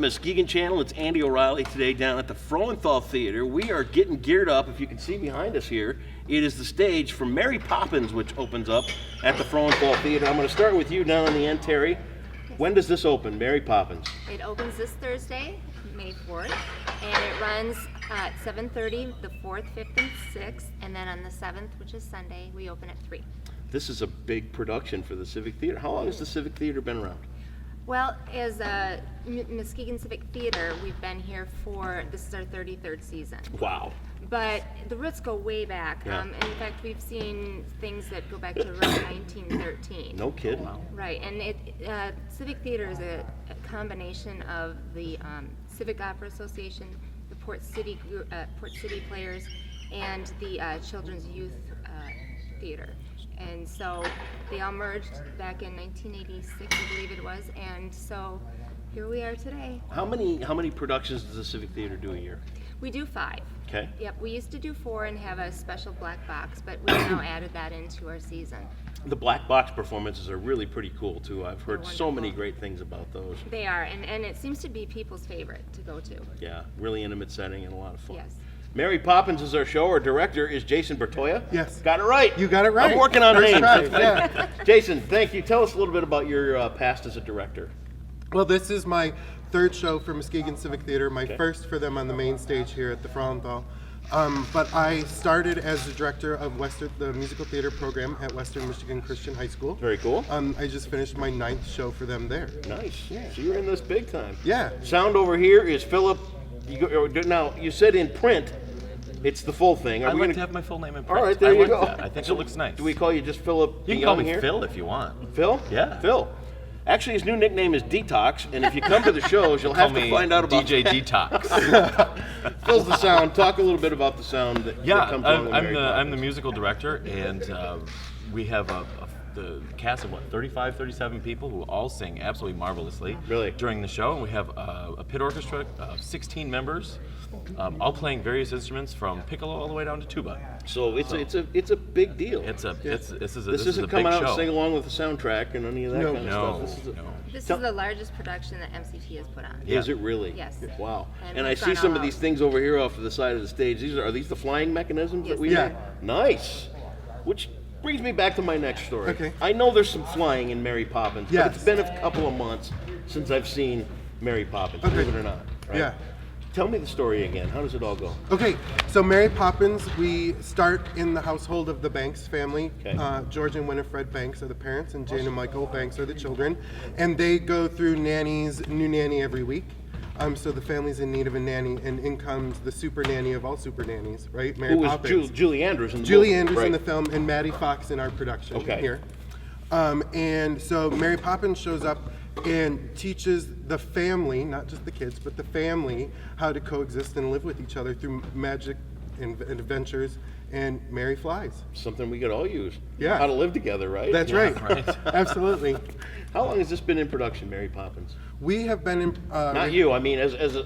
Muskegon Channel. It's Andy O'Reilly today down at the Frauenthal Theater. We are getting geared up. If you can see behind us here, it is the stage for Mary Poppins, which opens up at the Frauenthal Theater. I'm going to start with you down on the end, Terry. When does this open, Mary Poppins? It opens this Thursday, May 4th, and it runs at 7:30, the 4th, 5th, and 6th, and then on the 7th, which is Sunday, we open at 3. This is a big production for the Civic Theater. How long has the Civic Theater been around? Well, as a Muskegon Civic Theater, we've been here this is our 33rd season. Wow. But the roots go way back. Yeah. In fact, we've seen things that go back to around 1913. No kidding. Right, and Civic Theater is a combination of the Civic Opera Association, the Port City Players, and the Children's Youth Theater. And so they all merged back in 1986, I believe it was, and so here we are today. How many productions does the Civic Theater do a year? We do 5. Okay. Yep, we used to do 4 and have a special black box, but we've now added that into our season. The black box performances are really pretty cool too. I've heard They're so many wonderful. great things about those. They are, and it seems to be people's favorite to go to. Yeah, really intimate setting and a lot of fun. Yes. Mary Poppins is our show. Our director is Jason Bertoya. Yes. Got it right. You got it right. I'm working on First names. try, yeah. Jason, thank you. Tell us a little bit about your past as a director. Well, this is my 3rd show for Muskegon Civic Theater, my Okay. first for them on the main stage here at the Frauenthal. But I started as the director of the musical theater program at Western Michigan Christian High School. Very cool. I just finished my 9th show for them there. Nice. So you're in this big time. Yeah. Sound over here is Philip. Now, you said in print, it's the full thing. Are I'd we like gonna... to have my full name in print. All right, there I you like go. that. I think it looks nice. Do we call you just Philip? You can call me here? Phil if you want. Phil? Yeah. Phil. Actually, his new nickname is Detox, and if you come to the shows, you'll Call have to me find out about DJ that. Detox. Phil's the sound. Talk a little bit about the sound that comes along with I'm Mary the Poppins. musical director, and we have the cast of 35, 37 people who all sing absolutely marvelously Really? during the show. And we have a pit orchestra of 16 members, all playing various instruments from piccolo all the way down to tuba. So it's a big deal. This is a This isn't big come out show. and sing along with the soundtrack and any of that kind of No, stuff. no. This Tell- is the largest production that MCT has put on. Yeah. Is it really? Yes. Wow. And And I we've see gone some all of these out. things over here off to the side of the stage. Are these the flying mechanisms Yes. that we Yeah. have? Nice. Which brings me back to my next story. Okay. I know there's some flying in Mary Poppins, but Yes. it's been a couple of months since I've seen Mary Poppins, Okay. believe it or not. Right? Yeah. Tell me the story again. How does it all go? Okay, so Mary Poppins, we start in the household of the Banks family. Okay. George and Winifred Banks are the parents, and Jane and Michael Banks are the children. And they go through new nanny every week. So the family's in need of a nanny, and in comes the super nanny of all super nannies, right? Mary Who was Poppins. Julie Andrews in the Julie movie, Andrews right. in the film, and Maddie Fox in our production Okay. here. And so Mary Poppins shows up and teaches the family, not just the kids, but the family, how to coexist and live with each other through magic and adventures, and Mary flies. Something we could all use. Yeah. How to live together, right? That's Yeah, right. right. Absolutely. How long has this been in production, Mary Poppins? We have been in... Not you. I mean,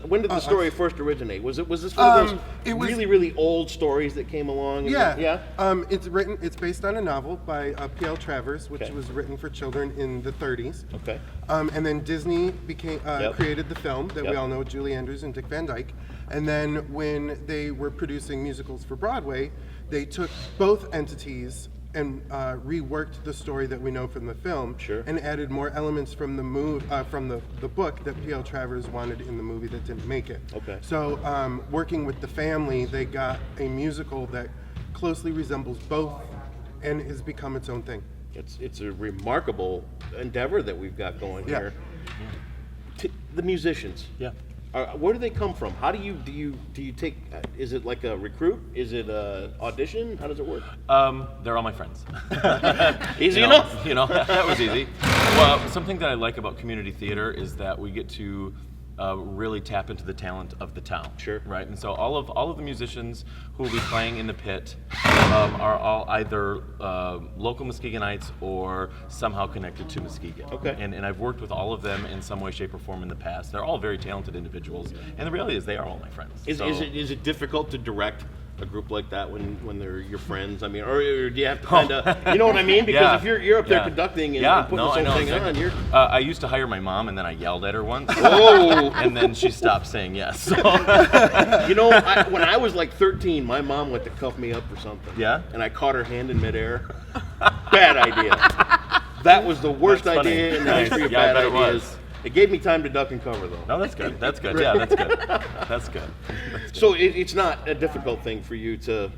when did the story first originate? Was this one of those it was- really old stories that came along? and Yeah. Yeah. It's based on a novel by P.L. Travers, which Okay. was written for children in the 30s. Okay. And then Disney Yep. created the film that we Yep. all know, Julie Andrews and Dick Van Dyke. And then when they were producing musicals for Broadway, they took both entities and reworked the story that we know from the film, Sure. and added more elements from the book that P.L. Travers wanted in the movie that didn't make it. Okay. So working with the family, they got a musical that closely resembles both and has become its own thing. It's a remarkable endeavor that we've got going Yeah. here. The musicians. Yeah. Where do they come from? How do you take? Is it like a recruit? Is it a audition? How does it work? They're all my friends. Easy You know, enough. You know, that was easy. Well, something that I like about community theater is that we get to really tap into the talent of the town. Sure. Right, and so all of the musicians who will be playing in the pit are all either local Muskegonites or somehow connected to Muskegon. Okay. And I've worked with all of them in some way, shape, or form in the past. They're all very talented individuals, and the reality is they are all my friends. Is So- it difficult to direct a group like that when they're your friends? I mean, or do you have to kind of, you know what I mean? Because if you're up there conducting and putting this whole thing on, you're. I used to hire my mom, and then I yelled at her once. Oh. And then she stopped saying yes. So. You know, when I was like 13, my mom went to cuff me up for something. Yeah? And I caught her hand in midair. Bad idea. That was the worst That's funny. idea in the history of Yeah, I bad bet it ideas. was. It gave me time to duck and cover, though. No, that's good. That's good. Yeah, that's good. That's good. So it's not a difficult thing for you to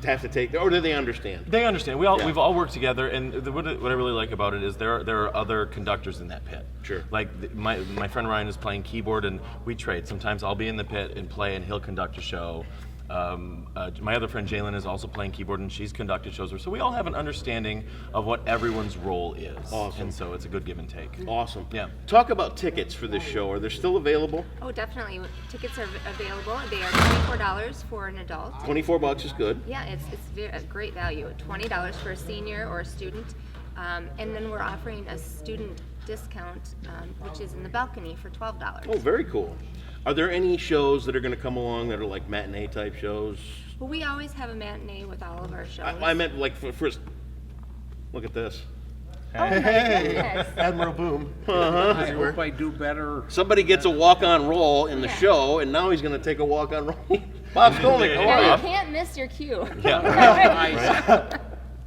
have to take, or do they understand? They understand. We've all worked together, and what I really like about it is there are other conductors in that pit. Sure. Like my friend Ryan is playing keyboard, and we trade. Sometimes I'll be in the pit and play, and he'll conduct a show. My other friend Jalen is also playing keyboard, and she's conducted shows. So we all have an understanding of what everyone's role is. Awesome. And so it's a good give and take. Awesome. Yeah. Talk about tickets for this show. Are they still available? Oh, definitely. Tickets are available. They are $24 for an adult. $24 is good. Yeah, it's a great value. $20 for a senior or a student. And then we're offering a student discount, which is in the balcony for $12. Oh, very cool. Are there any shows that are going to come along that are like matinee type shows? Well, we always have a matinee with all of our shows. I meant like first. Look at this. Oh, my goodness. Admiral Boom. I hope I do better. Somebody gets a walk-on role in the show, and now he's going to take a walk-on role. Bob Skolnick, how are Yeah, you? you can't miss your cue.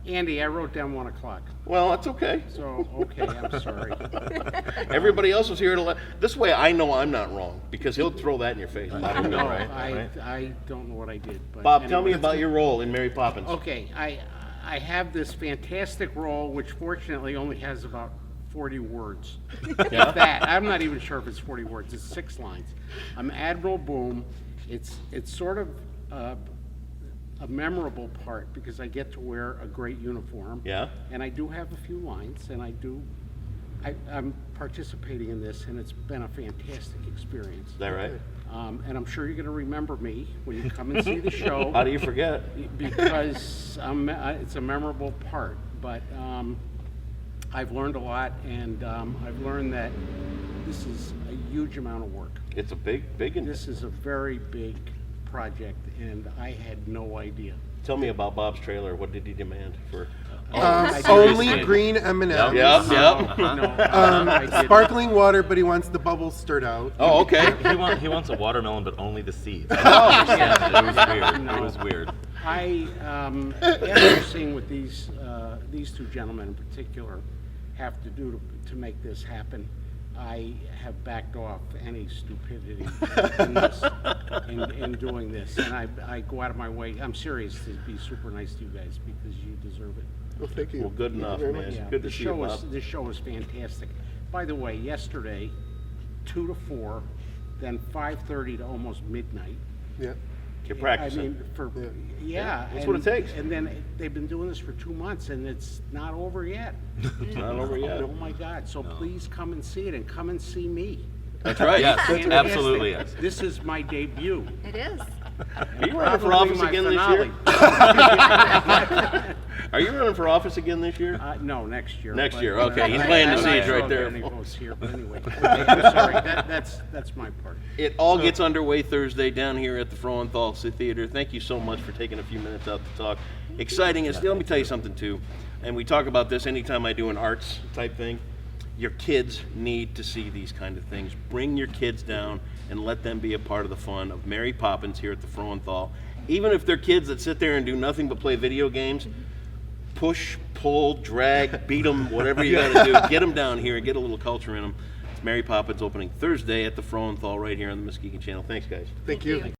Andy, I wrote down 1 o'clock. Well, that's okay. So, okay, I'm sorry. Everybody else was here to this way I know I'm not wrong, because he'll throw that in your face. I know, know, right? I don't know what I did. But Bob, tell me anyway. about your role in Mary Poppins. Okay, I have this fantastic role, which fortunately only has about 40 words. Yeah? That, I'm not even sure if it's 40 words, it's 6 lines. I'm Admiral Boom. It's sort of a memorable part because I get to wear a great uniform. Yeah? And I do have a few lines, and I'm participating in this, and it's been a fantastic experience. Is that right? And I'm sure you're going to remember me when you come and see the show. How do you forget? Because it's a memorable part. But I've learned a lot, and I've learned that this is a huge amount of work. It's a big, and This is a very big project, and I had no idea. tell me about Bob's trailer. What did he demand for? Only green M&Ms. Yep. No, I didn't. Sparkling water, but he wants the bubbles stirred out. Oh, okay. He wants a watermelon, but only the seeds. I don't understand that. It was weird. It was weird. After seeing what these two gentlemen in particular have to do to make this happen, I have backed off any stupidity in doing this, and I go out of my way. I'm serious to be super nice to you guys because you deserve it. Well, thank you. Well, good enough, Very man. much. Good to see you, Bob. This show is fantastic. By the way, yesterday, 2 to 4, then 5:30 to almost midnight. Yeah. You're practicing. I mean, That's what it takes. And then they've been doing this for 2 months, and it's not over yet. It's not over yet. Oh my God! So please come and see it, and come and see me. That's right. Yes, Fantastic. absolutely yes. This is my debut. It is. Are you running for Probably office my again finale. this year? Are you running for office again this year? No, next year. Next but, year, okay. He's I- planting I- the seeds I right don't there. get any votes here, but anyway. Okay, I'm sorry. That's my part. It all gets underway Thursday down here at the Frauenthal Theater. Thank you so much for taking a few minutes out to talk. Exciting. And let me tell you something too. And we talk about this anytime I do an arts type thing. Your kids need to see these kind of things. Bring your kids down and let them be a part of the fun of Mary Poppins here at the Frauenthal. Even if they're kids that sit there and do nothing but play video games, push, pull, drag, beat them, whatever you got to do. Get them down here and get a little culture in them. It's Mary Poppins opening Thursday at the Frauenthal right here on the Muskegon Channel. Thanks, guys. Thank you.